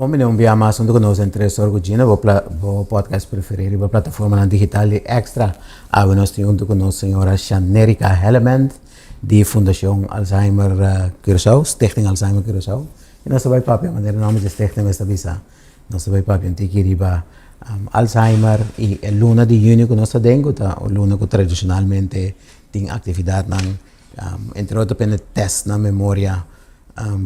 Bom, eu enviar mais assunto conosco entre Sorgugina, vou podcast preferido, vou plataforma digital extra. Nós temos junto com a senhora Shanerica Hellement, de Fundação Alzheimer Curaçao, Stichting Alzheimer Curaçao. E nós vai papi, mas o nome de Stichting é visa. Nós vai papi, tem que ir Alzheimer e a luna de junho que nós temos, a luna que tradicionalmente tem atividade, entre outros, tem teste na memória.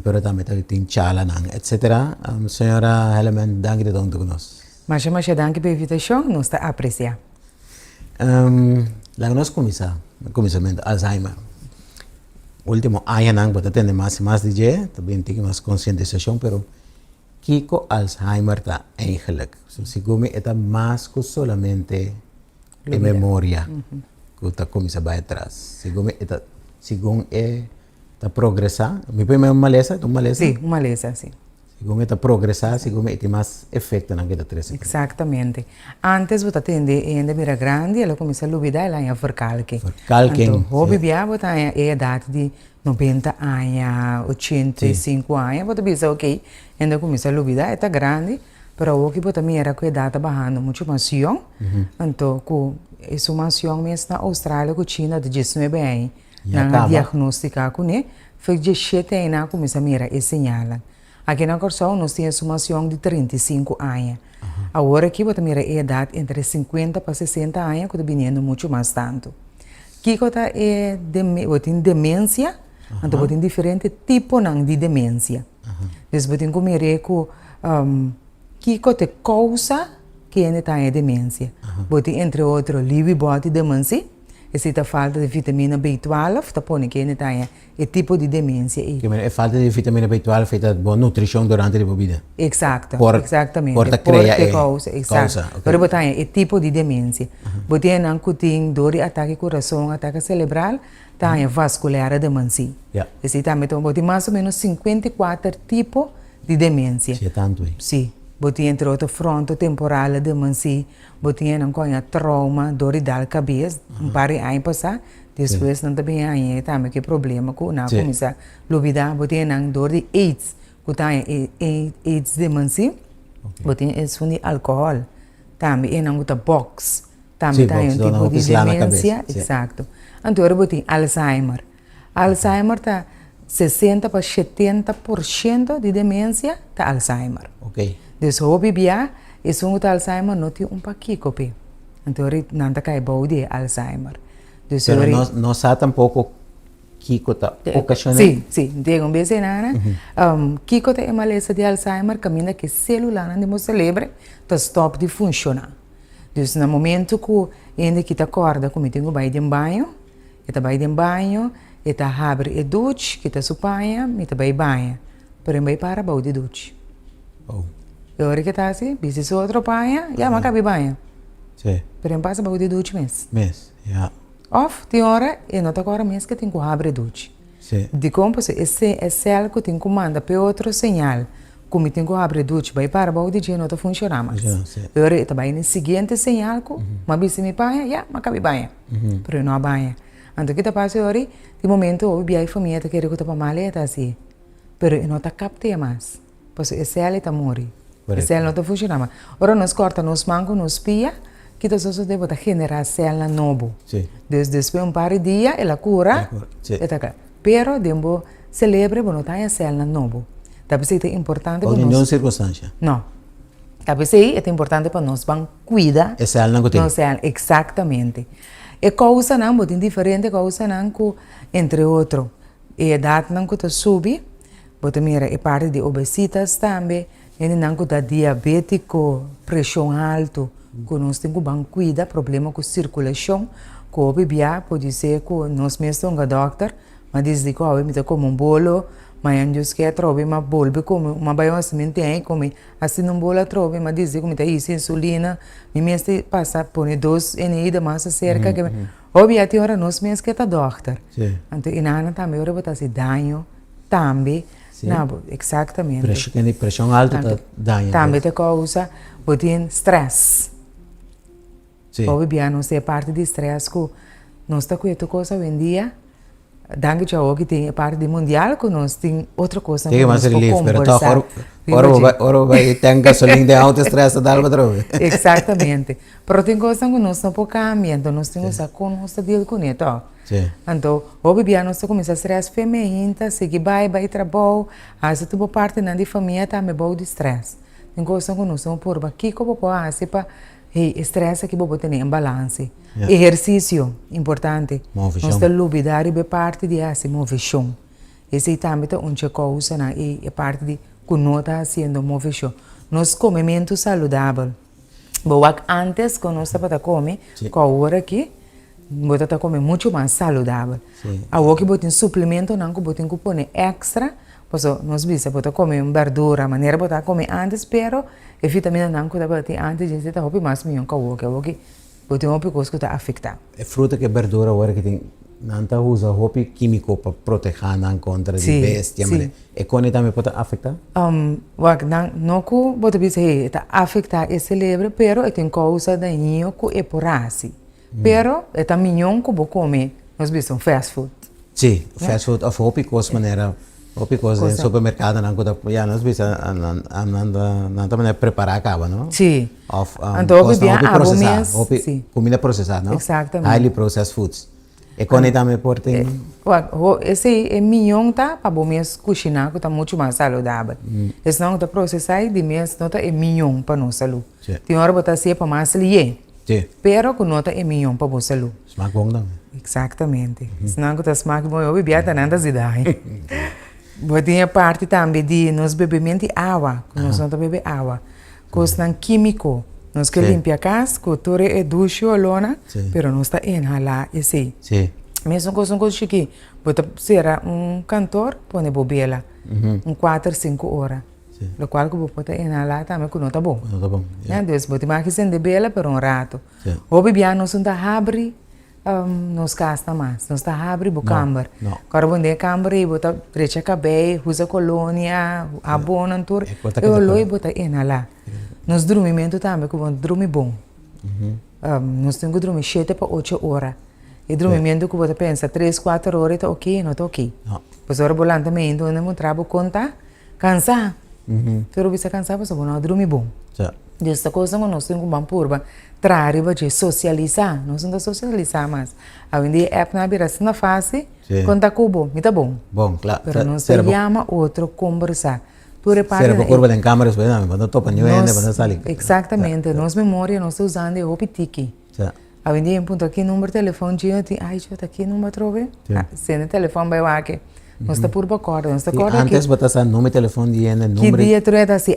Pero também tem chala, etc. Senhora Hellement, danke de donde conosco. Mas danke pela invitação, nós está a apreciar. Lá nós começamos Alzheimer. Último ano não, porque tem mais de dia, também tem mais conscientização, pero Kiko Alzheimer está eigenlijk. Se come é mais que solamente a memória que está começando a atrás. Se come é segundo está progressar, me põe uma maleza, Sim, uma maleza, sim. Segundo está progressar, segundo tem mais efeito na vida três. Exatamente. Antes você atende ainda mira grande, ela começa a luvidar ela em verkalking. Verkalking. Então, o bebê você a idade de 90 anos, 85 anos, você pensa ok, ainda começa a luvidar, está grande, mas o que você mira com a idade bajando muito mais young, então com essa mais young mesmo na Austrália, com China de 19 anos. Na diagnostica com ele, foi de 7 anos começa a mirar e señala. Aqui na Corsão nós temos uma senhora de 35 anos. Agora aqui você mira a idade entre 50 para 60 anos, que está vindo muito mais tanto. Aqui tem demência, então você tem diferentes tipos de demência. Então você tem que mirar com que te causa que ainda está em demência. Você entre outros, Lewy body demência. Se está falta de vitamina B12, está pondo que ainda tem esse tipo de demência. Que é falta de vitamina B12 feita boa nutrição durante a vida. Exato, exatamente. Porta cria causa, exato. Pero você tem esse tipo de demência. Você tem dor de ataque ao coração, ataque cerebral, tem vascular demência. Esse também tem mais ou menos 54 tipos de demência. Sim, tanto aí. Sim. Você entre outro frontotemporal demência, você não conhece trauma, dor de cabeça, para aí passar, depois não também aí também que problema com na começar a luvidar, você não dor de AIDS, que tem AIDS demência, você é de álcool, também não tem box, também tem tipo de demência, exato. Então você tem Alzheimer. Alzheimer está 60 para 70% de demência está Alzheimer. Ok. Então, o bebê, esse Alzheimer não tem pouquinho, então não está caindo de Alzheimer. Mas não sabe tampouco Kiko está ocasionando? Sim, tem vez Kiko tem uma lesão de Alzheimer, caminha que celular não cérebro está stop de funcionar. Então, no momento que ainda que está acorda, como tenho vai de banho, está abre e duche, que está supanha, me está vai banho, porém vai para o de duche. Agora que está assim, se outro banha, já não cabe banho. Sim. Porém passa para o de duche mesmo. Yeah. Off, tem hora, e não está agora mesmo que tem que abrir duche. Sim. De como esse algo tem que mandar para outro sinal. Como tem que abrir duche, vai para o de dia não está funcionando mais. Agora está vai no seguinte sinal, mas se me banha, já não cabe banho. Porém não banha. Então que está passando agora, de momento o bebê e a família está querendo que está mal, está assim. Pero não está captando mais. Porque esse algo está morrendo. Esse não está funcionando. Agora nós cortamos nos mangos, nos pia, que nós só devemos generar célula novo. Depois de par de dias, ela cura. Pero devemos celebrar quando tem a célula novo. Talvez é importante para nós. Não circunstância. Não. Talvez é importante para nós cuidar. A célula não tem. Exatamente. E causa não, tem diferente causa não, entre outros. A idade não que sube, você mira a parte de obesitas também. E não da diabético, pressão alta, que nós temos que cuidar, problema com circulação, que o bebê pode ser que nós mesmos um doutor, mas diz que o bebê como bolo, mas antes que trove uma bolo, como uma baiosamente tem, como assim um bolo trove, mas diz que como tem insulina, e mesmo passa por 2 NI mais cerca, que o bebê tem hora nós mesmos que tá doutor. Então, e nada também, hora botar se danho, também. Não, exatamente. Pressão alta está dando. Também te causa, tem stress. O bebê não sei parte de stress que nós está com essa coisa hoje em dia, danke tchau que tem a parte mundial que nós tem outra coisa Tem que mais nós vamos relief, pero conversar. ora vai ter gasolina de alto estresse da alma droga. Exatamente. Pero tem coisa que nós não podemos cambiar, então nós temos que conosco deal com isso. Sim. Então, o bebê nós começa a stress feminino, seguir vai trabalho, às vezes tu parte na família também bom de stress. Tem coisa que nós não podemos aqui como pode ser para estresse que você tem em balance. Exercício importante. Nós temos que olvidar de parte de essa movição. Esse também é uma coisa na e parte de que não está fazendo movição. Nós comemos saudável. Boa antes que nós estava comer, com a hora aqui você está comendo muito mais saudável. A hora que você tem suplemento, não que você tem que pôr extra. Porque nós vimos, você comer verdura, a maneira você comer antes, pero a vitamina não que você tem antes, você está comendo mais milhão que a hora que você tem uma coisa que está afetando. É fruta que verdura agora que tem não está usa roupa químico para proteger não contra de bestia, mas é quando também pode afetar? Não que você diz que está afetando esse livro, pero tem coisa daninho que é por assim. Pero é também milhão que você come, nós vimos fast food. Sim, fast food of roupa coisa maneira. Outra coisa, no supermercado não conta, já nós vimos não também preparar acaba, não? Sim. Então hoje dia processar, comida processada, não? Exatamente. Highly processed foods. E quando também por tem. Esse é milhão tá para bom mês cozinhar que tá muito mais saudável. Esse não tá processar de mês nota é milhão para nossa saúde. Tem hora botar se para mais lié. Sim. Pero que nota é milhão para boa saúde. Smaak bom também. Exatamente. Senão que tá smaak bom eu bebia tá nada cidade. Tem parte também de nós bebemos água, nós não bebemos água. Coisa químico, nós que limpar a casa, que tudo é duche ou lona, pero nós está inhalar esse. Sim. Mesmo coisa que você será cantor, põe bobela, 4, 5 horas. O qual que você pode inhalar também que não está bom. Não está bom. Então, você pode sem de bela por rato. O bebê nós não está abre nos gasta mais, nós está abre o câmara. Agora quando é câmara e bota trecha cabelo, usa colônia, abona tudo. Eu loi bota inhalar. Nos dormimento também que vamos dormir bom. Nós temos que dormir 7 para 8 horas. E dormimento que você pensa 3, 4 horas está ok, não está ok. Pois agora bolando também então não trabalho conta cansar. Tudo bisa cansar para não dormir bom. Dessa coisa que nós temos que vamos trazer para socializar, nós não socializar mais. A gente é na beira na fase, conta cubo, me tá bom. Bom, claro. Pero não se chama outro conversar. Tudo é parte. Será para curva de câmeras, quando topa nhoende, quando sali. Exatamente, nós memória nós usando é o pitiki. A gente em ponto aqui número de telefone de gente, ai já tá aqui número trove. Sendo o telefone vai lá que nós está por bacorda, nós está corda aqui. Antes botar essa número de telefone de gente, número. Que dia tu é assim,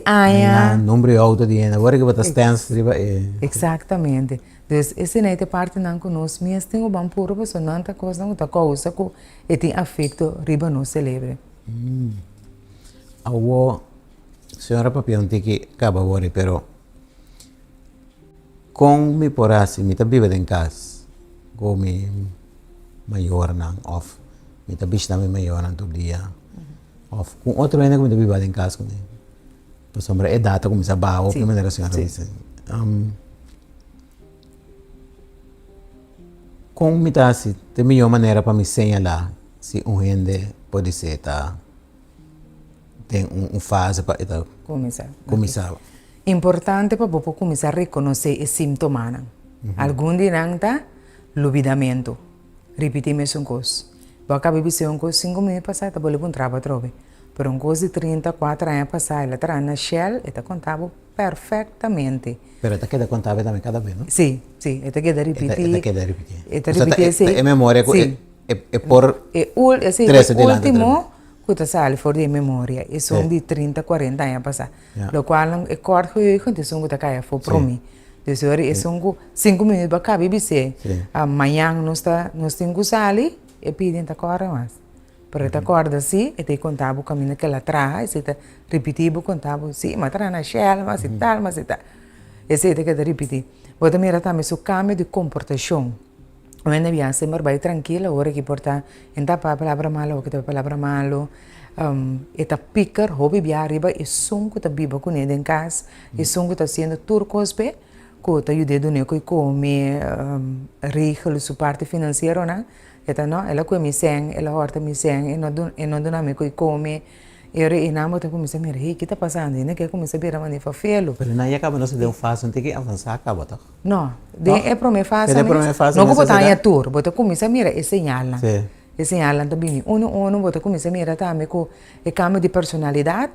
número de auto de gente, agora que botar stance riba Exatamente. Então, esse não é parte não conosco, mas tem o bom puro, mas não tá coisa não tá coisa que tem afeto riba no celebre. Awo senhora papião tem que acaba agora, pero com me por assim, me tá vive em casa, com me maior não off. Me tá bicho também maior não todo dia. Off. Com outro ainda que me tá vive em casa com ele. Por sombra é data como se abaixa, ou primeira a senhora disse. Com me tá assim, tem melhor maneira para me señalar se gente pode ser tá tem fase para começar. Importante para você começar a reconhecer os sintomas. Algum dia não tá olvidamento. Repetir mesmo coisa. Vou acabar de ser uma coisa 5 minutos passar, tá bom para um trabalho trove. Por uma coisa de 34 anos passar, ela está na Shell, ela contava perfeitamente. Pero ela queda contável também cada vez, não? Sim, sim, ela queda repetir. Ela queda repetir. Ela repetir, sim. É memória, é por... É o último que tu sai fora de memória, e são de 30, 40 anos passar. O qual é corto que eu conto, são que tá caia for para mim. Então, é são 5 minutos para acabar de ser. Amanhã nós temos que sair e pedir tá corre mais. Para tá corda assim, e te contava o caminho que ela traz, e te repetir o contava, sim, mas traz na Shell, mas e tal, mas e tal. Esse é que te repetir. Vou também também o cambio de comportação. Quando eu ia sempre vai tranquila, hora que porta, então para palavra malo, ou que te palavra malo, e tá picar, hobby via arriba, e som que tá biba com ele em casa, e som que tá sendo turcos pe, que tá ajuda do neko e come, regula sua parte financeira, né? Eta no, ela come mi sen, ela horta mi sen, e não dona me coi come. E na moto começa a mirar, o que está passando? E não quer começar a virar mani fafelo. Pero na acaba não se deu fácil, tem que avançar acaba tá. Não, é para mim fácil. É para mim fácil. Não vou botar em tour, bota começa a mirar e señala. Sim. E señala também. Uno bota começa a mirar também com o cambio de personalidade.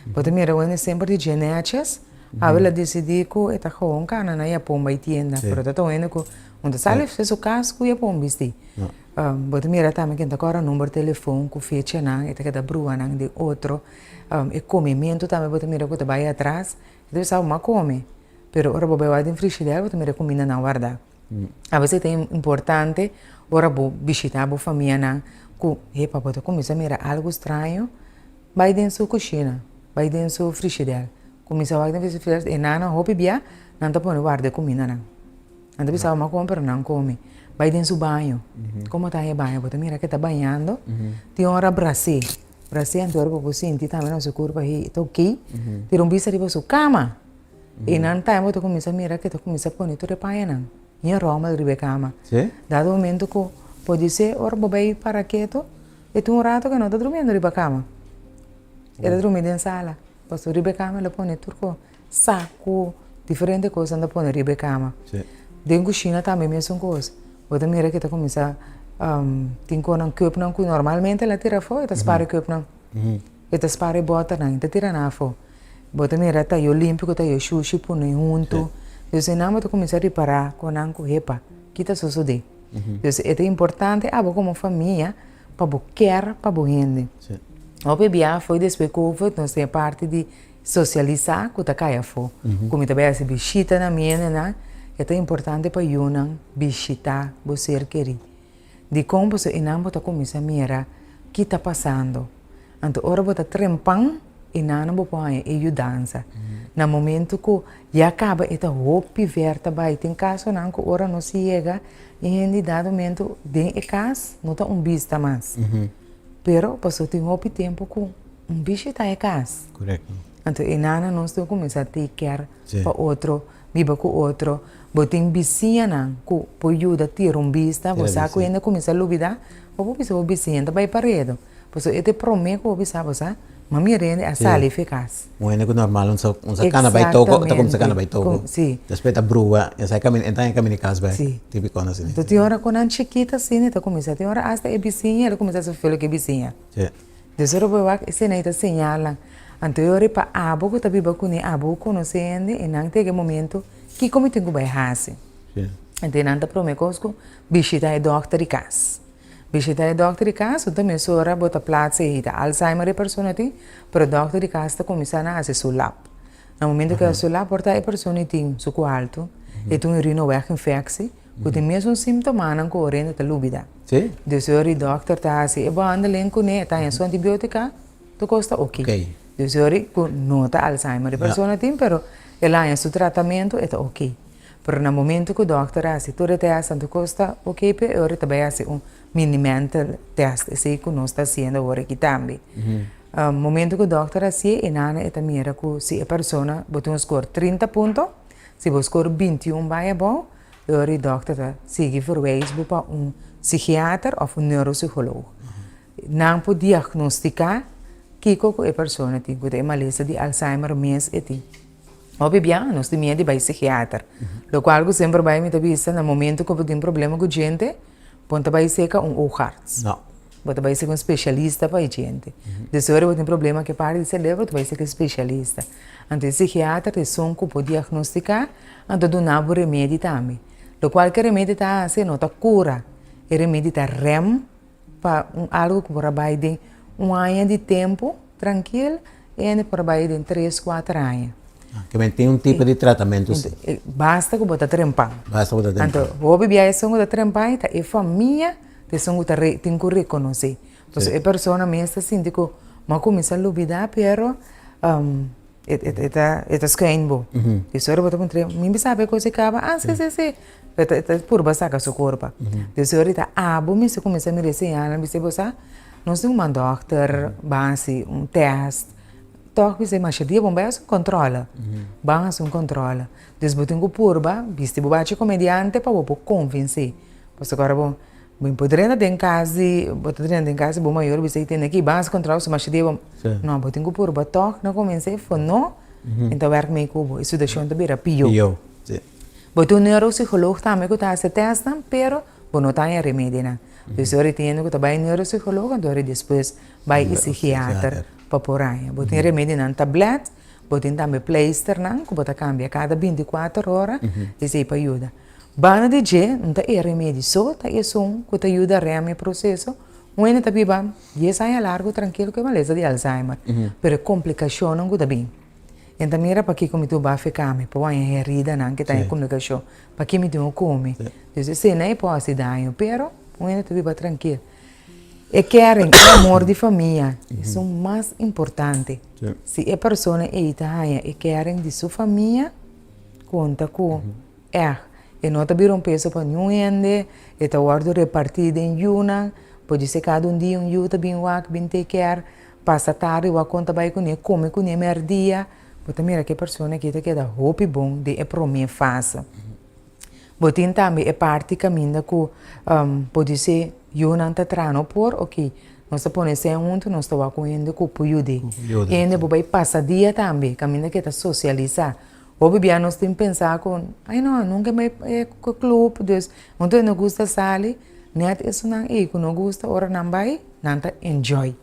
Bota mirar onde sempre de genéticas. A ela decidir que está com cana na pomba e tienda. Pero tá vendo que onde sale fez o casco e a pomba esti. Bota mirar também que agora o número de telefone com fecha não, e tá que da brua não de outro. E comimento também bota mirar que tá vai atrás. Deve ser uma come. Pero ora bobe vai de frigideira, bota mirar comida na guarda. A vezes é importante ora bo visitar a família não, que epa bota começa a mirar algo estranho, vai dentro sua cozinha, vai dentro sua frigideira. Começa a vai dentro sua frigideira e nana hopi bia, não tá pondo guarda comida não. Não tá pensando uma compra não come. Vai dentro seu banho. Como tá em banho, bota mira que tá banhando. Tem hora brasser. Brasser antes hora para sentir também no seu corpo aí, tá ok. Tem vista de sua cama. E não tá, bota começa a mirar que tá começa a pôr tudo para não. E Roma de cama. Sim. Dado o momento que pode ser hora bobai para quieto, e tu rato que não tá dormindo riba cama. Ela dorme dentro sala. Passou riba cama, ela põe tudo saco, diferente coisa anda põe riba cama. Sim. Dentro cozinha também mesmo coisa. Bota mira que tá começa tem coisa não cup não que normalmente ela tira fora, tá spara cup não. E tá spara bota não, tá tira na fora. Bota mira tá eu limpo que tá eu sushi põe junto. Eu sei não, mas tu começa a reparar com não com repa, que tá sucedendo. Eu sei é importante como família para quer para gente. Sim. O bebê foi depois que nós tem parte de socializar com a caia fora. Como também essa bichita na minha, né? É importante para eu visitar você querido. De como você não pode começar a mirar o que está passando. Então, ora você trempang e não pode ajudar. No momento que já acaba, é roupa verta vai. Tem caso não que ora não se chega e em dado momento de casa não está vista mais. Pero passou tem roupa tempo com bicho está em casa. Correto. Então, e não estou começando a ter care para outro, viva com outro. Botem vizinha não, que pode ajudar a ter vista, você ainda começa a duvidar, ou você vai vizinha, vai paredo. Você é te promete que você vai mami rende a sala eficaz. Bueno, que normal, un cana vai toco, tá como se cana vai toco. Sim. Depois tá brua, e sai caminho, então em caminho casa vai. Sim. Típico assim. Então tem hora quando a chiquita assim, tá começa, tem hora hasta é vizinha, ela começa a falar que é vizinha. Sim. Desora vai esse nem tá señala. Então eu para abo que tá biba com abo conhecendo e não tem que momento que como tem que vai fazer. Sim. Então não tá promecosco, visita é doctor de casa. Visita é doctor de casa, também sora bota plaza e Alzheimer e persona tem, pero doctor de casa tá começando a fazer seu lab. No momento que seu lab porta a persona tem suco alto, e tem urino weg infecção, que tem mesmo sintoma não correndo tá lúbida. Sim. Desora o doctor tá assim, e banda lenco né, tá em sua antibiótica, tu costa ok. Ok. Desora que nota Alzheimer e persona tem, pero ela em seu tratamento é ok. Pero no momento que o doctor hace todo teste, tu costa ok, pero ahora também hace minimental test, esse que nós está fazendo agora aqui também. Momento que o doctor hace, e nana é também que se a pessoa botou um score 30 pontos, se o score 21 vai bom, agora o doctor está sigue verwijzen para psiquiatra ou neuropsicólogo. Não pode diagnosticar que a pessoa tem que maleza de Alzheimer mesmo tem. Obviamente, nós temos de ir psiquiatra. Lo qual sempre vai me vista no momento que tem problema com gente, ponta vai ser heart. Não. Bota vai ser especialista para a gente. Depois tem problema que parte de cérebro, vai ser especialista. Então, o psiquiatra tem som que pode diagnosticar, então donar o remédio também. Lo qual que remédio está assim, não está cura. O remédio está REM, para algo que vai de ano de tempo, tranquilo, e vai de 3, 4 anos. Que tem um tipo de tratamento. Basta que botar trempang. Basta botar trempang. Então, o bebê é só botar trempang, e família tem que reconhecer. Porque a pessoa mesmo sente que mas começa a duvidar, pero é esquembo. Isso era botar um trempang. Mim sabe coisa que acaba, sim. É por bastar seu corpo. Isso era abo, me começa a me desenhar, me você nós temos um doctor, base, teste. Toch we zijn maar je die bomba is een controle, bang is een controle. Dus we moeten purba, viste bobachi comediante para we convencer. Pois agora bom, bem poderia ter em casa, bom maior, você tem aqui base contra os mas devo, não, bom tenho por batok, não comecei, foi não, então werk meio cubo, isso deixou de virar pior. Bom, tu neuropsicólogo também que está se testa, pero bom não tem remédio, né? Então eu entendo que tu vai neuropsicólogo, então depois vai psiquiatra para por aí. Bom, tem remédio na tablet, bom tem também pleister, não, que bota cambia cada 24 horas, isso aí para ajuda. Bana de je, não tem remédio só, tá isso que te ajuda a reame processo. Um ainda tá biba, e essa é largo tranquilo que é uma lesão de Alzheimer, pero complicação não está bem. Então mira para que como tu vai ficar, me põe a herida não que tem complicação, para que me tu come. Então se nem pode dar, pero um ainda tá biba tranquilo. E querem o amor de família, isso é o mais importante. Se a pessoa é e querem de sua família, conta com e não te viram peso para nenhum ende, e te guardo repartido em uma, pode ser cada dia yuta bem wak, bem take care, passa tarde, wa conta vai com ele, come com ele merdia, porque mira que pessoa que te queda hope bom de é para mim faça. Botin também é parte caminho que pode ser eu não te trano por, ok, nós põe sem junto, nós estamos com ele com o yude, e ainda vai passar dia também, caminho que te socializar. O bebê nós temos que pensar com, não, nunca mais é com o clube, então não gosta sair, net isso não é, que não gosta, ora não vai, não tá enjoy.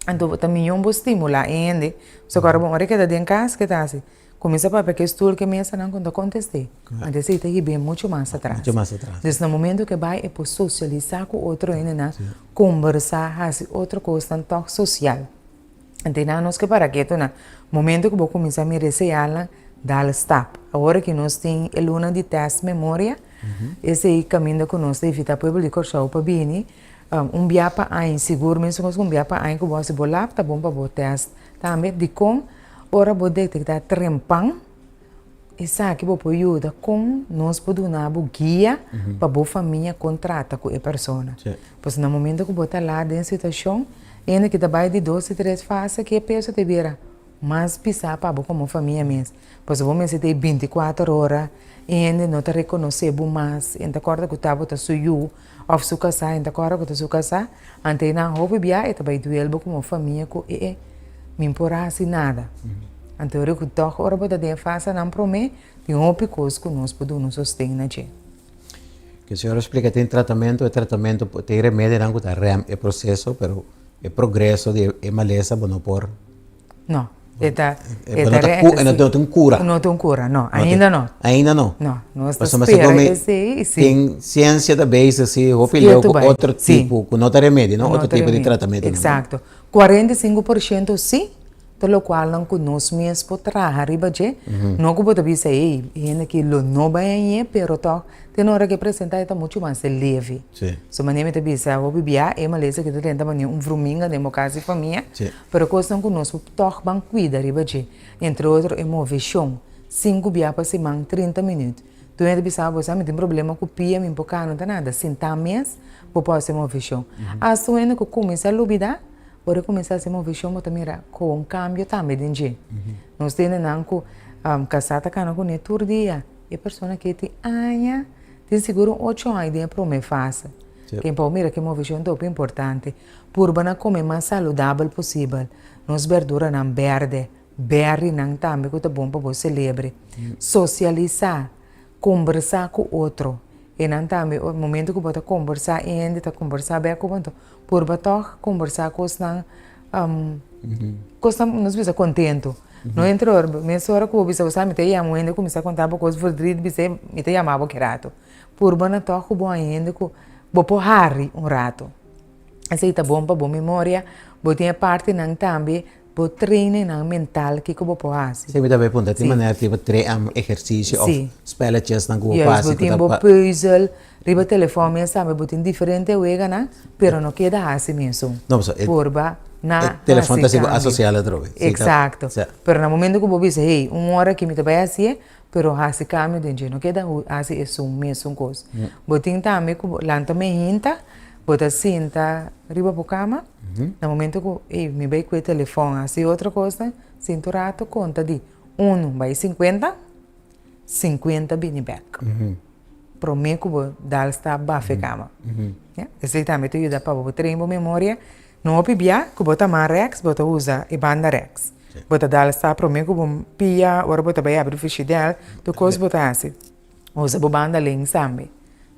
Então também eu vou estimular ainda, só que agora bom, hora que está dentro de casa, que está assim, começa para porque estudo que me não quando acontece, então você tem que bem muito mais atrás. Então no momento que vai é para socializar com outro ainda, conversar, fazer outra coisa, um toque social. Então nós que para que no momento que vou começar a me recear dá stop. Agora que nós temos a luna de teste memória, esse aí caminho que nós temos evita para o corso para bem, biapa aí seguro mesmo que biapa aí que você bolar tá bom para o teste. Também de com ora vou detectar trempang, essa aqui vou ajuda com nós podemos dar guia para a família contrata com a pessoa. Pois no momento que botar lá dentro da situação, ainda que trabalha de 12 3 fases que a pessoa te vira mas pisar para como família mesmo. Pois vamos ter 24 horas e ainda não te reconhecemos mais. Então, agora que estava a suyu, ou se casar, então agora que tu casar, ante na roupa bia, e também duelo como família que me importa assim nada. Então, eu que toco, ora para ter faça não promete, tem um coisa que nós podemos sustentar na gente. Que a senhora explica, tem tratamento, tem remédio, não é processo, mas é progresso de maleza, não por. Não. Não tem cura. Não tem cura, não. Ainda não. Ainda não. Não. Nós esperamos que sim. Tem ciência da base, assim, outro tipo, com outro remédio, não? Outro tipo de tratamento. Exato. 45% sim, pelo qual não conosco mesmo por trabalhar arriba de, não que pode dizer ainda que não vai aí, pero to, tem hora que apresentar está muito mais leve. So maneira de dizer, o bebê é uma lesa que tenta manter fruminga de casa e família, pero coisa não conosco toque bem cuida arriba de, entre outros é movição, 5 biá para semana 30 minutos. Tu ainda pensava, você tem problema com o pia, me empocar não tá nada, sentar mesmo, vou fazer movição. As tu ainda que começa a lubidar ora começar a se mover chama também com um câmbio também dentro. Nós temos não com casata cana com netur dia e a pessoa que tem anha tem seguro 8 anos de para me faça. Quem pode mira que mover chama é muito importante. Por bana comer mais saudável possível. Nós verdura não verde, berry não também que é bom para você celebre. Socializar, conversar com outro. E não também o momento que você conversar e ainda está conversar bem com outro. Por batok conversar com os não nos bisa contento não entra mesmo hora que o bisa usar me te amo ainda começar a contar para coisas verdade bisa me te amava que rato por bana toco bom ainda que vou por Harry rato assim tá bom para boa memória vou ter parte não também vou treinar não mental que vou fazer sim me dá bem ponto tem maneira tipo treinar exercício ou spelletjes não vou fazer tem puzzle riba telefone sabe botin diferente uega na pero no queda assim mesmo porba na telefone está associado a droga exato pero no momento que vou dizer hey hora que me te vai assim pero assim cambio de não queda assim é mesmo coisa botin também que lanta me hinta bota cinta riba por cama no momento que hey me vai com o telefone assim outra coisa cinturato conta de 1 vai 50 50 bini back para mim que vou dar está bafe cama. Esse também te ajuda para você treinar memória. Não pibia que bota mais rex, bota usa e banda rex. Bota dar está para mim que vou pia, ora bota vai abrir o ficha dela, tu coisa bota assim. Usa a banda links também.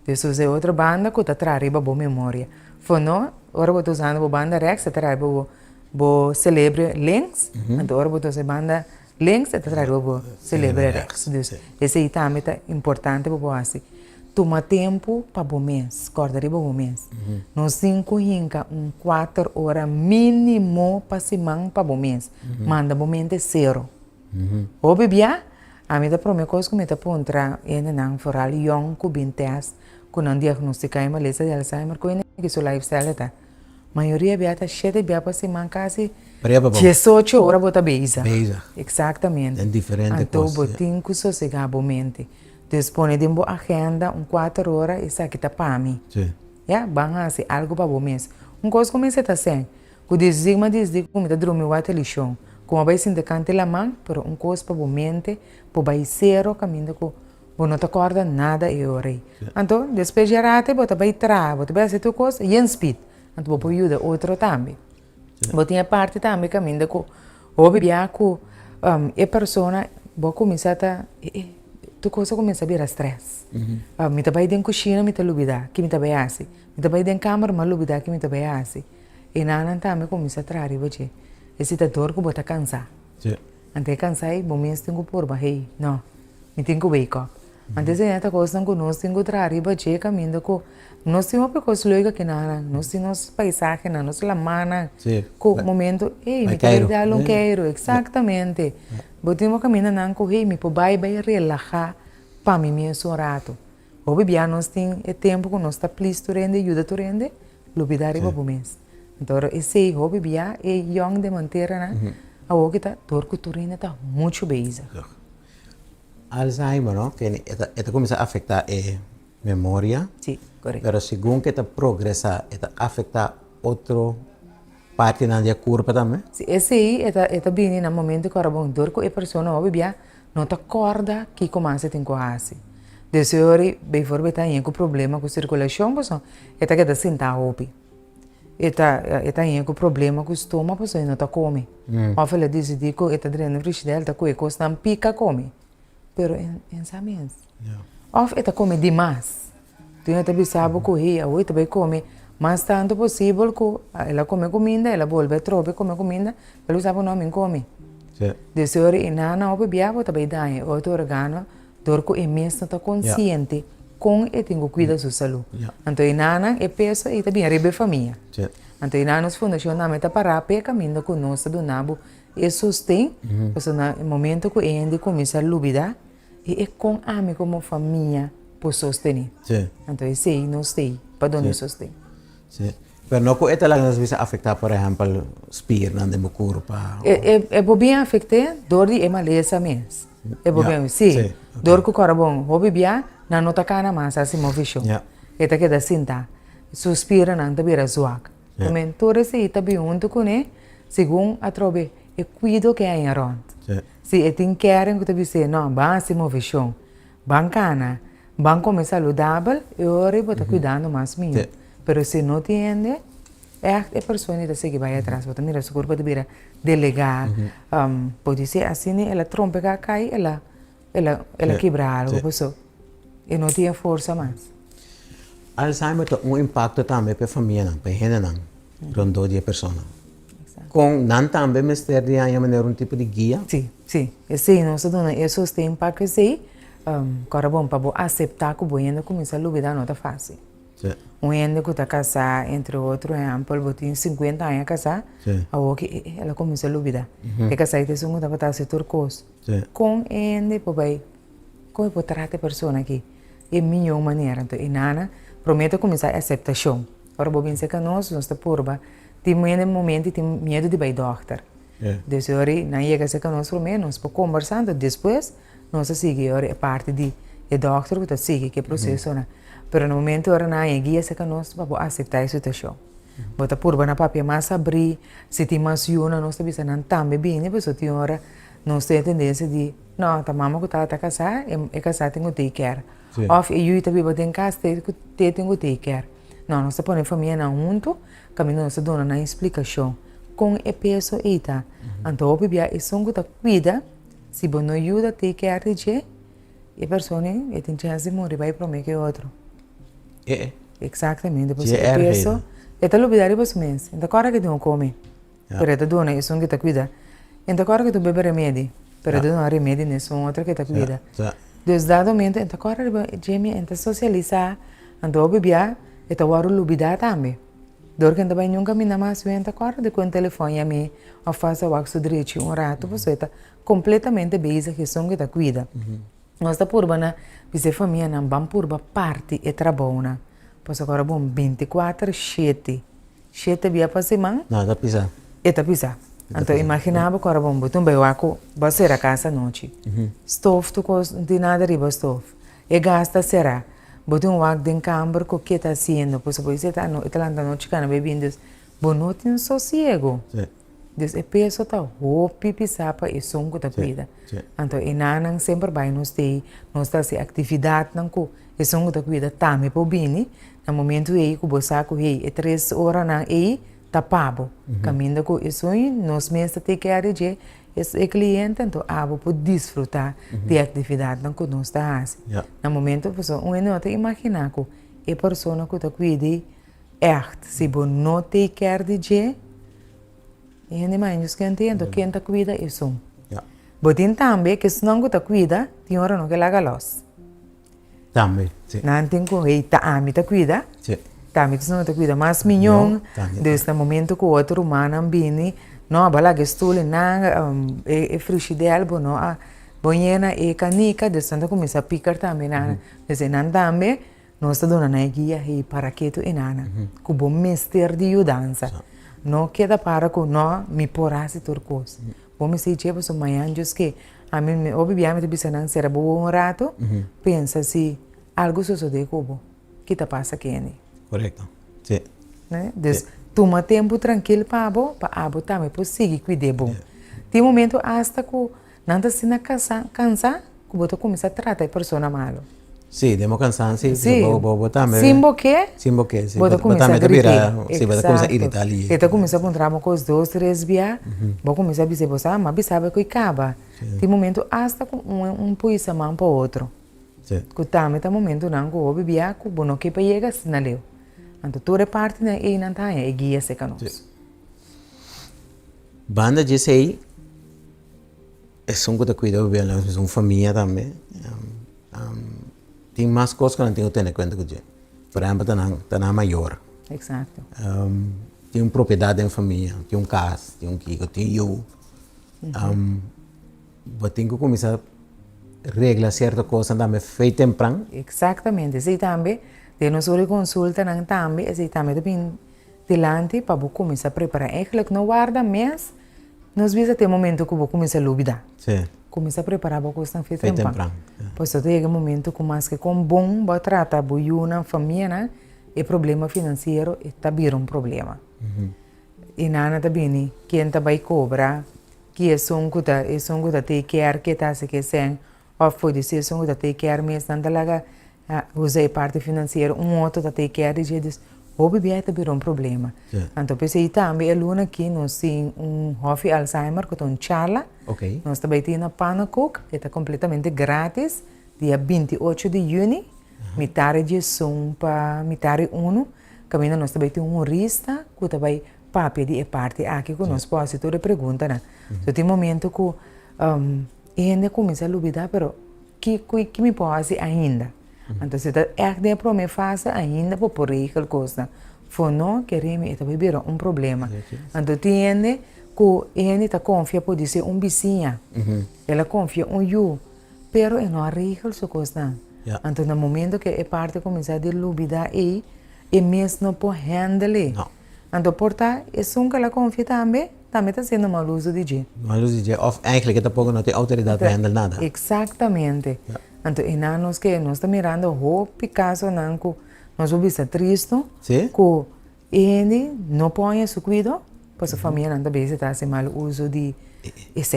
Então usa outra banda que tá traz boa memória. Fono, ora bota usando a banda rex, tá traz bo celebre links, então ora bota usa banda links, tá traz bo celebre rex. Esse aí também é importante para você. Toma tempo para o mês, corda riba o mês. Nos 5 hinca 4 horas mínimo para semana para o mês. Manda o mente zero. O bebia, a mim da primeira coisa que me tá pontra ainda não foral young com bintes, com não diagnosticar uma lesão de Alzheimer, com ainda que seu lifestyle tá. Maioria beata 7 bia para semana quase 18 horas bota beisa. Exatamente. É diferente então coisa. Então botin que sossegar a mente. Dispone de uma agenda, 4 horas, isso aqui tá para mim. Sim. Van fazer algo para o mês. Coisa como você tá sem. Que diz como tá dormindo a televisão. Como vai se decante la mão, pero coisa para o mente, para vai zero caminho que não te acorda nada e hora. Então, depois de rate, você vai entrar, você vai fazer tua coisa e em speed. Então, você ajuda outro também. Você tem a parte também caminho que o bebê que a pessoa vai começar a tu coisa começa a virar stress. Me tá vai dentro cozinha, me tá lubida, que me tá vai assim. Me tá vai dentro câmara, mas lubida, que me tá vai assim. E nada também começa a trazer, você. Esse tá dor que bota cansar. Sim. Ante cansar, bom mês tenho por barrei, não. Me tenho wake up. Ante se esta coisa não nós tenho trazer, você caminho que nós temos uma coisa lógica que nada, nós temos paisaje, nós la mana. Sim. Com momento, me tá vai dar um queiro, exatamente. Botemos caminho não correr, me pode vai relaxar para mim mesmo um rato. O bebê nós tem tempo que nós está please tu rende, ajuda tu rende, lubidar e para mês. Então esse o bebê é young de manter né, a o que tá dor que tu rende tá muito bem. Alzheimer, ¿no? Que esta comienza a afectar memória. Sim, correto. Pero según que esta progresa, esta afecta outro parte na dia curva também. Sim, esse aí é bem no momento que a dor que a pessoa o bebê não tá acorda que começa a ter coisa. Desse hora, bem for bem tem um problema com circulação, pessoal. Esta que tá sentado opi. Esta tem um problema com o estômago, pessoal, não tá come. Ou ela diz que esta drena frigideira tá com coisa não pica come. Pero em sabes. Ou esta come demais. Tu não tá sabe correr, ou esta vai comer mais tanto possível que ela come comida, ela volve a trocar comer comida, ela sabe não me come. Desse hora, e não o bebê também dá outro organo, dor que mesmo está consciente com e tem que cuidar da sua saúde. Então, e nana é peso e também a família. Então, e nana nos fundação na meta para a caminho com nós do nabo e sustém, porque no momento que ainda começa a lubida e é com a como família para sostener. Então, esse aí nós tem para onde sustém. Sim. Pero no esta lá nas vezes afetar, por exemplo, espirna de meu corpo. É bem afetar dor de hemaleza mesmo. É bem, sim. Dor que o coração, o bebê não nota cana mais assim movição. Esta que dá cinta, suspira não te vira zoac. Também todo esse também junto com ele, segundo a trobe, é cuido que é em around. Se é tem querem que te dizer não, bem assim movição, bem cana, bem comer saudável, eu vou estar cuidando mais minha. Pero se não entende, é a pessoa que segue vai atrás, você mira sua corpo de delegar, pode ser assim, ela trompa que cai, ela quebra algo, pessoa, e não tem força mais. Alzheimer tem impacto também para a família, para a gente, para a pessoa. Com não também mestre de maneira tipo de guia. Sim, esse nós dona isso tem impacto esse, agora bom para aceitar que o ainda começa a lutar não tá fácil. Ainda que está casada, entre outros, exemplo, tem 50 anos casada, ela começa a lutar. É casada e tem um que está setor coisa. Com ainda, papai, como eu trato a pessoa aqui, é melhor maneira. Então, e nana, prometo começar a aceitação. Agora, vou pensar que nós está porba, tem um momento e tem medo de ir ao doutor. Desse hora, não ia que nós prometo, nós podemos conversando, depois, nós seguimos a parte de doutor que está seguindo, que processo, né? Pero no momento ora na guia se que nós vamos aceitar a situação. Bota por na papel mais abrir, se tem mais uma, nós também não também bem, né? Pessoa tem hora nós tem a tendência de não, tá mama que tá casar, é casar tem que ter care. Sim. Of eu também vou ter casa, tem que take care. Não, nós põe a família na junto, caminho nós dona na explicação. Com o peso eita. Então, o bebê é só que cuida, se você não ajuda, take care de a pessoa tem chance de morrer, vai para o que outro. Exatamente, porque o peso é tal lugar para o mês. Então, agora que tu não come, para tu dona é só que cuida. Então, agora que tu bebe remédio, para tu não remédio, é só outra que cuida. Dos dados momento, então agora Jamie então socializar, então o bebê então o lubida também. Dor que também nunca me mais então agora de com o telefone a mim, ou faça o axo direito rato, você está completamente base que são que tá cuida. Nós está por bana, você família não vamos por parte e trabalha. Pois agora bom 24/7 via para semana. Não, tá pisar. Tá pisar. Então, imaginava que era bom, botou um beijo, você ir a casa à noite. Stove, tu não tem nada riba stove. E gasta será. Botou um wak de câmara, o que está sendo? Pois você está lá na noite, cana bebendo. Bom, não tem sossego. Então, é peso tá roupa, pisapa e som que tá cuida. Então, e não sempre vai nos ter, nós tá se atividade não co, e som que tá cuida também por bem, no momento aí que você saco aí, é 3 horas na aí, tapado. Caminho com isso aí, nós mesmos tem que arranjar esse cliente, então, para desfrutar da atividade que nós está fazendo. No momento, você não tem imaginar que a pessoa que está cuidando é se você não tem que arranjar, e ainda mais que entendo quem está cuidando é som. Botin também que se não está cuidando, tem hora não que laga los. Também, sim. Não tem que ir a mim está cuidando. Sim. Também que se não está cuidando mais milhão, desde o momento que o outro humano vem, não a bala que estou não é frigideira, não a banheira e canica, desde então começa a picar também, desde não também nós estamos dando na guia e para que tu enana, que bom mestre de mudança. Não queda para que não me porase turcos. Bom me sei tipo so manhã just que a mim obviamente bisa não será bom rato, pensa se algo sucede como que tá passa aqui, né? Correto. Sim. Né? Des toma tempo tranquilo para abo também por seguir cuidar bom. Tem momento hasta que não tá se na cansa, que botou começar a tratar a pessoa malo. Sim, demo cansancio, Sim. também. Simbo que? Simbo que, sim. Bota começar a gritar. Sim, bota começar a irritar ali. Então começa a encontrar com os 2, 3 dias, vou começar a dizer, você, mas sabe que acaba. Tem momento hasta com um puxa mão para o outro. Sim. Que também tem momento não que o bebê que o bono que para chegar se não leu. Então toda parte né e não tá é guia se canos. Banda de sei é só que cuida bem, é uma família também. Tem mais coisas que não tenho que ter em conta com você. Por exemplo, tá maior. Exato. Tem uma propriedade em família, tem um casa, tem um kiko, tem eu. Mas tem que começar a reglar certa coisa também feito temprano. Exatamente. Esse também, de nós consulta não também, esse também tem delante para começar a preparar. É que não guarda mês, nós vemos até o momento que vou começar a lubidar. Sim. Começa a preparar para coisa feita temprano. Pois chega um momento que mais que com bom vai tratar boiuna família, né? E problema financeiro está vir um problema. E nada também quem tá vai cobrar, que é só um que tá take care que tá se que sem, ou foi de ser só um que tá take care mesmo não lá usar parte financeira, outro tá take care e diz o bebê tá vir um problema. Então pensei também é luna aqui nós tem Hofi Alzheimer que tem charla. Ok. Nós também temos a Panacook, que está completamente grátis, dia 28 de junho, metade de som para metade 1. Caminho nós também temos um rista, que também papi de parte aqui que nós podemos toda pergunta, né? Então tem momento que ainda começa a duvidar, pero que me pode fazer ainda? Então se é que para me fazer ainda para por aí aquela coisa, for não queremos também vir um problema. Então tem que ele está confia pode ser vizinha, ela confia eu, pero ele não arregla sua coisa. Então no momento que a parte começa a duvidar aí, e mesmo não pode handle. Então porta é só que ela confia também está sendo mal uso de gente. Mal uso de gente, eigenlijk que tampouco não tem autoridade para handle nada. Exatamente. Então e nós que nós estamos mirando o Picasso não que nós vamos ser triste, que ele não põe seu cuidado. Pois a família não também está sem mal uso de esse.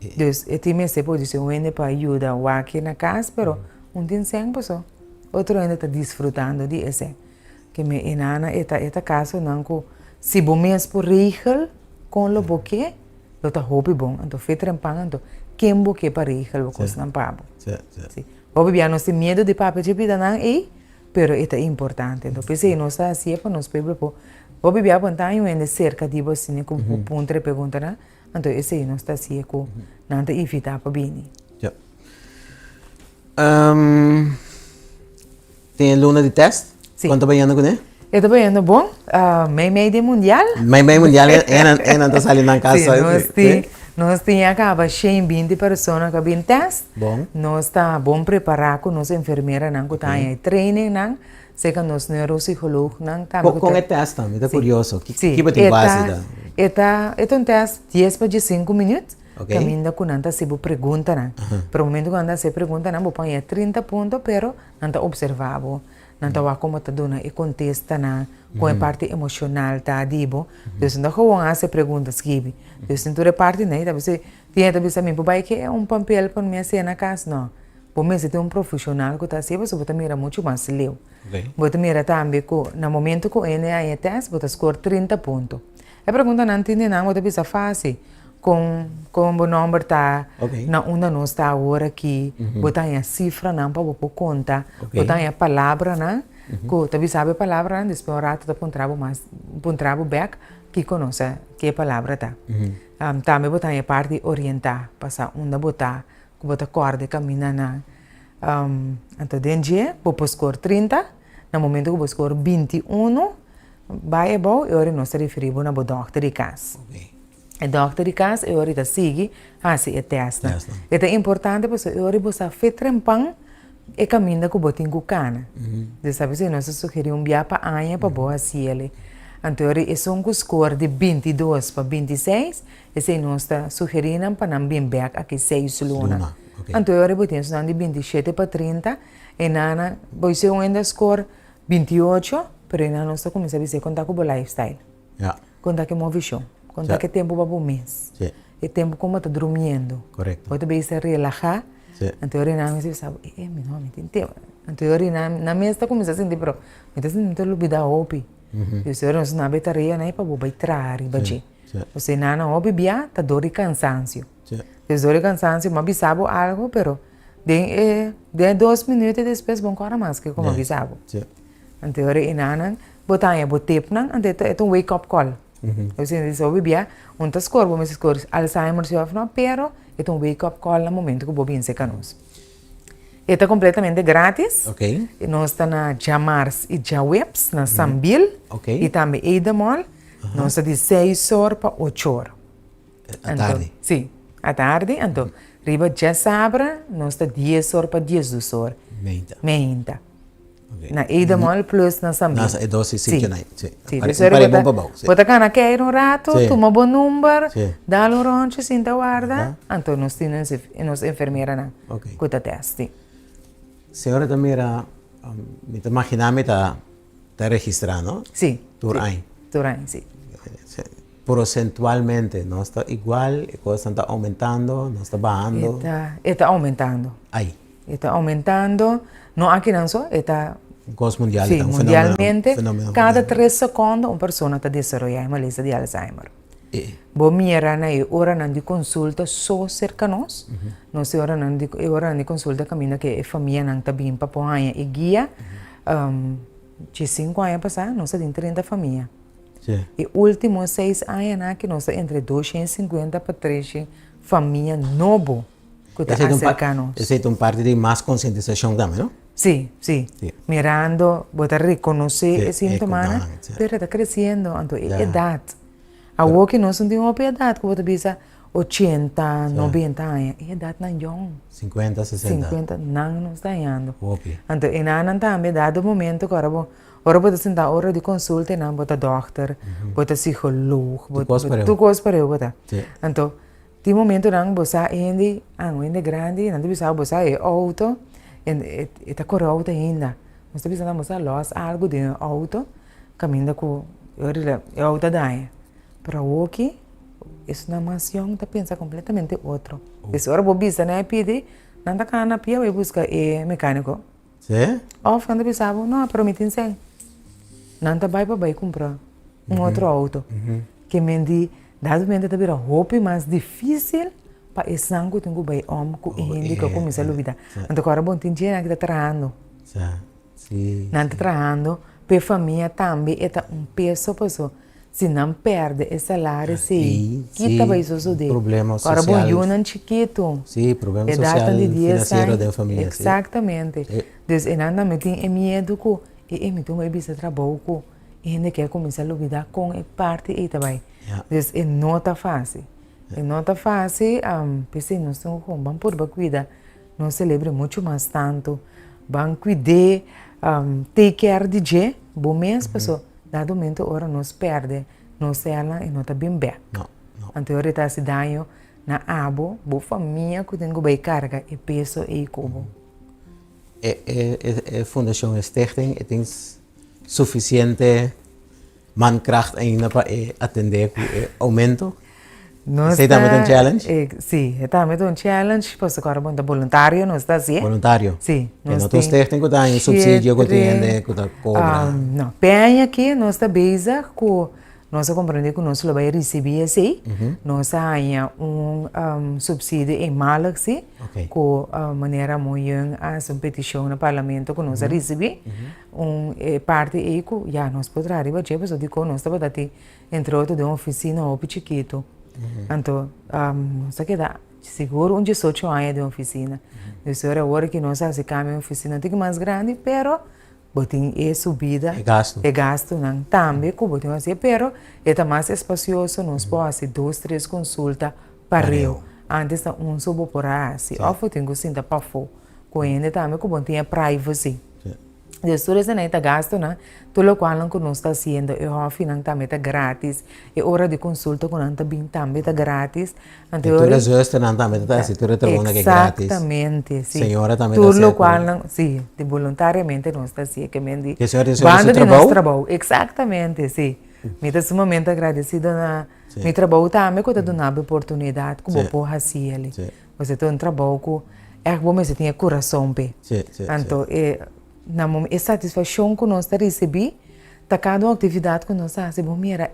Então, e também se pode ser um para ajudar o aqui na casa, pero tem 100 pessoas. Outro ainda está desfrutando de esse. Que me enana, esta caso, não que se bom mês por regel, com o boque, eu está hobby bom. Então, feito em pão, então, quem boque para regel, porque não pabo. Sim. Obviamente, nós temos medo de papel de vida, não é? Pero é importante. Então, pensei, nós está assim, para nós, pueblo, obviamente, quando ainda cerca de você, né, com o ponto de pergunta, né? Então, esse aí, nós está assim, com não está evitar para bem. Tem luna de teste? Sim. Quanto vai indo com ele? Eu estou vendo bom, meio de mundial. Meio mundial, ainda está saindo na casa. Sim, nós temos acaba 120 pessoas que vêm teste. Bom. Nós está bom preparado com nossa enfermeira, não que está em training, não. Sei que nós neuropsicólogos, não. Com o teste também, está curioso. Que tem base da? É um teste 10 para 5 minutos. Okay. Caminho com nanta se bo pergunta, não. Para o momento quando se pergunta, não, vou pôr 30 pontos, pero nanta observava. Nanta wa como tá dona e contesta na com a parte emocional tá dibo. Então não como se perguntas que então tu reparte né, você tinha também também por que é um papel para minha cena casa não. Por mim se tem um profissional que tá sempre você também era muito mais leu. Você também era também com no momento que ele aí teste você score 30 pontos. A pergunta não entende não, você pensa fácil. Com o número tá na uma nós está agora que botar a cifra não para você conta botar a palavra não que também sabe a palavra não depois rato tá pontrabo back que conhece que a palavra tá também botar a parte orientar passar onde botar que botar corda caminhar na então dentro você score 30 no momento que você score 21 vai bom e agora nós se referimos na doctor de casa. O doctor de casa, eu ahorita sigue, assim, é teste. É importante, porque eu ahorita você fez trempão e caminha com o botinho com cana. Você sabe, se nós sugerimos via para a anha para boa assim ele. Então, é um score de 22 para 26, e se nós está sugerindo para não vir back aqui 6 luna. Então, eu ahorita temos de 27 para 30, e nana, você ainda score 28, pero nós está começando a dizer contar com o lifestyle. Contar com a visão. Contar que tempo para o mês. E tempo como está dormindo. Correto. Pode bem se relaxar. Então, eu não sei se não me entendo. Então, eu na mesa está começando a sentir, pero me está sentindo lubida opi. Eu sei, eu não sei na betaria, né, para bobar entrar e bater. Você não opi bia, tá dor e cansaço. Dor e cansaço, mas bisabo algo, pero de 2 minutos depois vão correr mais que como bisabo. Então, eu não botar a botar não, é um wake up call. Eu sei disso, bebia, score, vamos score Alzheimer se não, pero é um wake up call no momento que o bobinho se canos. É completamente grátis. E nós está na Jamars e Jawebs, na Sambil, e também Edamol, nós está de 6 horas para 8 horas. À tarde? Sim, à tarde. Então, riba já sabra, nós está 10 horas para 10 horas. Meinta. Na Edamol plus na Sambil. Nasa é 12 sítio na. Sim, pare bom babau. Bota cana quer um rato, toma bom número, dá o ronche, sinta guarda, então nós temos nos enfermeira na. Cuida teste. Senhora também era, me imaginava está registrando? Sim. Turain, sim. Porcentualmente, não está igual, a coisa está aumentando, não está bajando? Está aumentando. Aí. Está aumentando, não aqui não só, está mundial, sim, mundialmente, cada 3 segundos uma pessoa está desenvolvendo uma lista de Alzheimer. Bom, mira na hora de consulta só cerca nós, nós hora de consulta caminho que a família não está bem para pôr e guia, de 5 anos passar, nós temos 30 famílias. E últimos 6 anos que nós entre 250 para 300 famílias novas que está cercando. Essa é uma parte de mais conscientização também, não? Sim. Mirando, botar reconhecer esse sintoma, pero está crescendo, então é idade. A que nós não temos uma idade, que você pensa 80, 90 anos, é idade não young. 50, 60. 50, não está indo. Então, e não também dado o momento que agora você sentar hora de consulta, não bota doctor, bota psicólogo, tu coisa para eu botar. Então, tem momento não você ainda grande, não precisa você é auto, e está correto ainda. Você precisa você loss algo de auto, caminha com eu auto daí. Para o que isso na mansão está pensa completamente outro. Esse hora bobisa né pede Nanta cana pia vai buscar mecânico. Sim? Of quando pensava, não, prometem sem. Nanta vai para comprar outro auto. Que me di, dado momento de virar roupa mais difícil para esse sangue tem que vai homem com indica como isso é vida. Então agora bom tem dinheiro que está trabalhando. Sim. Não está trabalhando, para a família também é peso para isso. Se não perde esse salário, se quita vai isso de. Problema social. Agora bom não chiquito. Sim, problema social financeiro da família. Exatamente. Então, nada me tem medo com e me tem mais trabalho com e ainda quer começar a lidar com a parte e também. Então, não está fácil. Não está fácil, pensei, nós estamos com vamos por cuidar, não celebra muito mais tanto, vamos cuidar, take care de je, bom mês, pessoal, dado momento, agora nós perde, nós ela e não está bem bem. Então, agora está se dando na abo, boa família, que tem que bem carga e peso e cubo. A Fundação Stichting tem suficiente mankracht ainda para atender o aumento? Você está metendo um challenge? Sim, está metendo um challenge, pois agora é voluntário, não está assim? Voluntário? Sim. Não estou certo que tem subsídio que tem que cobra. Não, bem aqui, nós está busy com nós compreender que nós vai receber assim, nós temos subsídio em Malaxi, com maneira muito a petição no parlamento que nós recebemos, parte aí que já nós podemos arribar, já pessoa de que nós está para ter entrado de uma oficina ou chiquito, então nós queda seguro onde só tinha de uma oficina, então era hora que nós se cambia uma oficina tem mais grande, pero botin subida é gasto não também que botin assim pero é mais espacioso nós podemos fazer 2, 3 consultas para eu antes da subo por assim ou tem que sentar para fora com ainda também que botin a privacy depois de nada gasto né tudo o qual que nós está fazendo é oferecendo também tá grátis e hora de consulta com nós também tá grátis então tu resolveste não também tá assim tu retorna que é grátis exatamente sim senhora também tudo o qual não sim de voluntariamente nós está assim que me di que senhora banda de nosso trabalho exatamente sim me está sumamente agradecida na meu trabalho também que está dando a oportunidade que vou por assim ele você tem um trabalho que é bom mas você tem coração pe então na a satisfação que nós recebemos, tá cada atividade que nós fazemos, bom era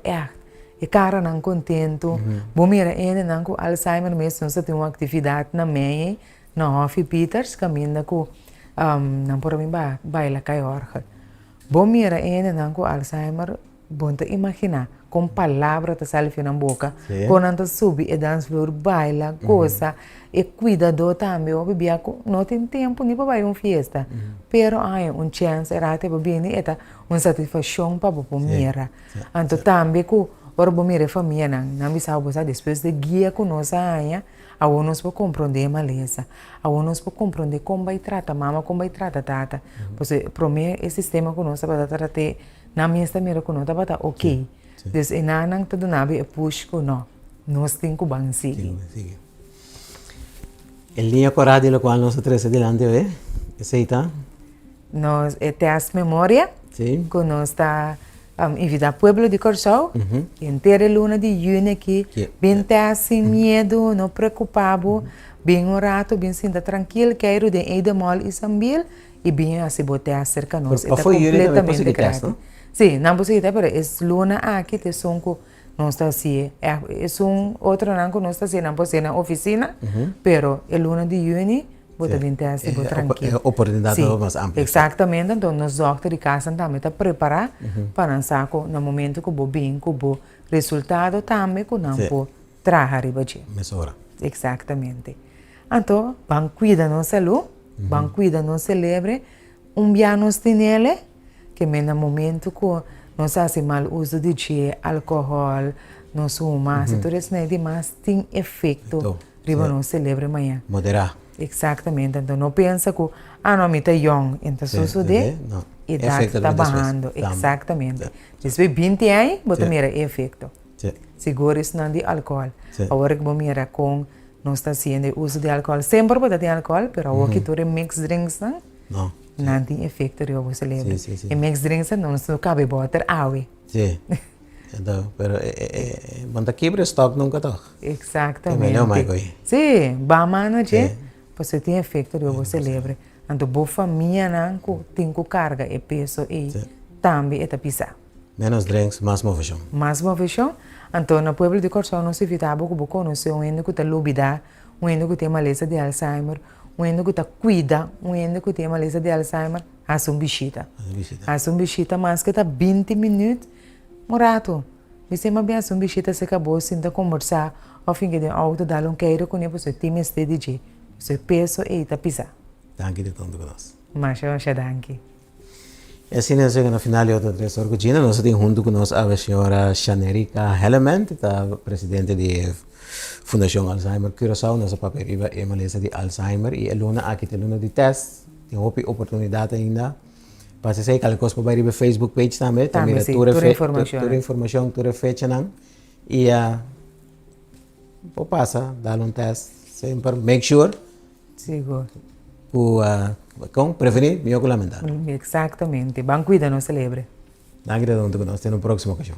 e cara não contento, bom era ainda não com Alzheimer mesmo, nós temos uma atividade na meia, na Hoffy Peters, caminho com não por mim baila caiorga, bom era ainda não com Alzheimer, bom te imaginar com palavras te saem na boca, quando anda subir e dança flor baila coisa e cuidador também, o bebê não tem tempo nem para ir uma festa, pero há chance era até bebê nem é uma satisfação para o mira, então também com ora bom mira família não me sabe você depois de guia com nós aí a nós para compreender maleza, a nós para compreender como vai tratar mama, como vai tratar tata, porque para mim esse sistema que nós para tratar na minha estamira que nós está ok. Dus inanang todo nabi push ko no. Nós tem que bansi. El niño coral de lo cual nosotros adelante ve, ese está. Nós te as memória. Sí. Que nós está invita pueblo de Corsau. Inteira luna de junho aqui. Bem te sem medo, não preocupado, bem orato, bem sinta tranquilo, quero de Eida Mall e Sambil e bem assim botar cerca nós. Está completamente grátis. Sim, não posso dizer, mas é luna aqui te sonco não está assim, é outro não que não está assim, não pode ser na oficina, pero é luna de junho, bota bem assim, bota tranquilo. É oportunidade mais ampla. Exatamente, então nós doctores de casa também está preparar para lançar no momento que o bem, que o resultado também que não pode trazer riba de. Mesora. Exatamente. Então, vão cuidar da saúde, vão cuidar da celebre, dia nós temos que no momento que nós fazemos mal uso de álcool, nós fumamos, tudo isso mas tem efeito riba nós celebra amanhã. Moderar. Exatamente, então não pensa que não me está young, então sucede e idade está bajando, exatamente. Depois 20 anos, bota mira efeito. Seguro isso não de álcool. Agora que mira com nós está fazendo uso de álcool, sempre pode ter álcool, mas agora que tu mix drinks não. Não tem efeito de você lembra. E mix drinks não cabe botar água. Sim. Então, pero quando quebra stop nunca toca. Exatamente. É melhor mais coi. Sim, ba mano je. Pues tem efeito de você celebre. Então, boa família não tem que carga e peso e também é pisar. Menos drinks, mais movição. Mais uma vez, então, no pueblo de Corsão, não se evitava que você conhece um endo que está lubida, um endo que tem maleza de Alzheimer, um endo que está cuida, um endo que tem maleza de Alzheimer, a bichita. A bichita, mas que está 20 minutos, um rato. Você me bem a bichita se acabou, sem conversar, ao fim de auto, dar queiro com ele, você tem este DJ. Você peso e está pisar. Danke de tanto conosco. Mas eu acho danke. E assim, no final de outra 3 horas, nós temos junto com nós a senhora Xanerica Hellement, a presidente da Fundação Alzheimer Curaçao, nossa paperiva é maleza de Alzheimer, e ela aqui tem de teste, tem oportunidade ainda. Para você que ela costa para ir Facebook page também, também toda informação, toda fecha não. E passa, dá teste, sempre make sure. Seguro. Com prevenir, melhor que lamentar. Exatamente. Bem cuida, não celebre. Danke de tanto conosco, até no próximo ocasião.